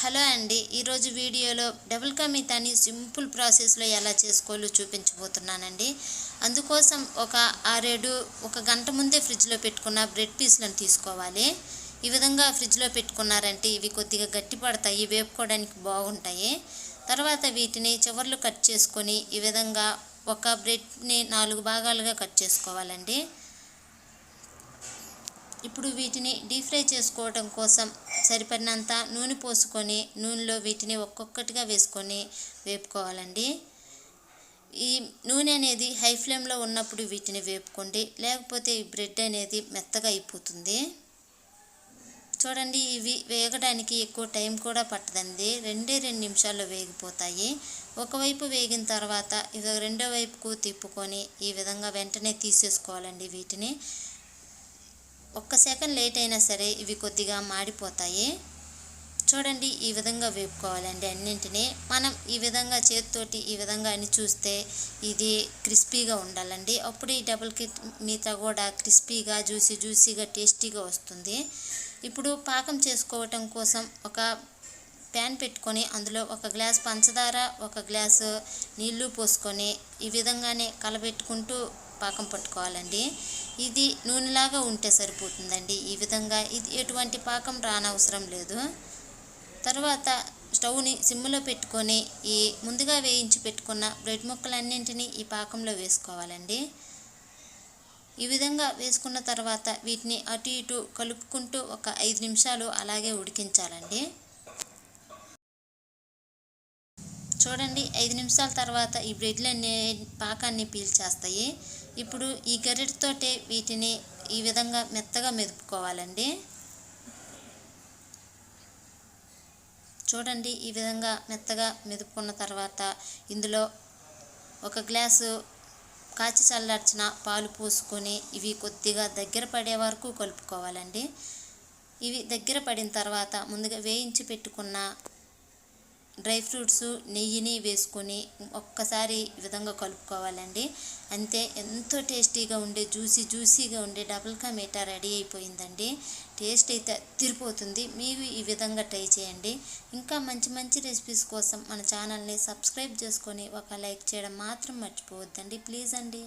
Hello అండి, ఈరోజు వీడియోలో డబుల్ కా మీఠాని సింపుల్ ప్రాసెస్లో ఎలా చేసుకోవాలో చూపించబోతున్నానండి. అందుకోసం ఒక గంట ముందే ఫ్రిడ్జ్లో పెట్టుకున్న బ్రెడ్ పీస్లను తీసుకోవాలి. ఈ విధంగా ఫ్రిడ్జ్లో పెట్టుకున్నారంటే ఇవి కొద్దిగా గట్టి పడతాయి, వేపుకోవడానికి బాగుంటాయి. తర్వాత వీటిని చివర్లు కట్ చేసుకొని ఈ విధంగా ఒక బ్రెడ్ని 4 భాగాలుగా కట్ చేసుకోవాలండి. ఇప్పుడు వీటిని డీప్ ఫ్రై చేసుకోవడం కోసం సరిపడినంత నూనె పోసుకొని నూనెలో వీటిని ఒక్కొక్కటిగా వేసుకొని వేపుకోవాలండి. ఈ నూనె అనేది హై ఫ్లేమ్లో ఉన్నప్పుడు వీటిని వేపుకోండి, లేకపోతే ఈ బ్రెడ్ అనేది మెత్తగా అయిపోతుంది. చూడండి, ఇవి వేగడానికి ఎక్కువ టైం కూడా పట్టదండి, 2 నిమిషాల్లో వేగిపోతాయి. ఒకవైపు వేగిన తర్వాత ఇది రెండో వైపుకు తిప్పుకొని ఈ విధంగా వెంటనే తీసేసుకోవాలండి. వీటిని 1 సెకండ్ లేట్ అయినా సరే ఇవి కొద్దిగా మాడిపోతాయి. చూడండి, ఈ విధంగా వేపుకోవాలండి అన్నింటినీ. మనం ఈ విధంగా చేతితోటి ఈ విధంగా అని చూస్తే ఇది క్రిస్పీగా ఉండాలండి. అప్పుడు ఈ డబుల్ కా మీఠా కూడా క్రిస్పీగా జ్యూసీగా టేస్టీగా వస్తుంది. ఇప్పుడు పాకం చేసుకోవటం కోసం ఒక ప్యాన్ పెట్టుకొని అందులో 1 గ్లాస్ పంచదార 1 గ్లాసు నీళ్లు పోసుకొని ఈ విధంగానే కలబెట్టుకుంటూ పాకం పట్టుకోవాలండి. ఇది నూనెలాగా ఉంటే సరిపోతుందండి. ఈ విధంగా ఇది ఎటువంటి పాకం రానవసరం లేదు. తర్వాత స్టవ్ని సిమ్లో పెట్టుకొని ఈ ముందుగా వేయించి పెట్టుకున్న బ్రెడ్ ముక్కలన్నింటినీ ఈ పాకంలో వేసుకోవాలండి. ఈ విధంగా వేసుకున్న తర్వాత వీటిని అటు ఇటు కలుపుకుంటూ ఒక 5 నిమిషాలు అలాగే ఉడికించాలండి. చూడండి, 5 నిమిషాల తర్వాత ఈ బ్రెడ్లన్నీ పాకాన్ని పీల్చేస్తాయి. ఇప్పుడు ఈ గరిటెతోటే వీటిని ఈ విధంగా మెత్తగా మెదుపుకోవాలండి. చూడండి, ఈ విధంగా మెత్తగా మెదుపుకున్న తర్వాత ఇందులో 1 గ్లాసు కాచి చల్లార్చిన పాలు పోసుకొని ఇవి కొద్దిగా దగ్గర పడే వరకు కలుపుకోవాలండి. ఇవి దగ్గర పడిన తర్వాత ముందుగా వేయించి పెట్టుకున్న డ్రై ఫ్రూట్స్ నెయ్యిని వేసుకొని ఒక్కసారి ఈ విధంగా కలుపుకోవాలండి. అంతే, ఎంతో టేస్టీగా ఉండే జ్యూసీగా ఉండే డబుల్ కా మీఠా రెడీ అయిపోయిందండి. టేస్ట్ అయితే అదిరిపోతుంది. మీరు ఈ విధంగా ట్రై చేయండి. ఇంకా మంచి రెసిపీస్ కోసం మన ఛానల్ని సబ్స్క్రైబ్ చేసుకొని ఒక లైక్ చేయడం మాత్రం మర్చిపోవద్దండి, ప్లీజ్ అండి.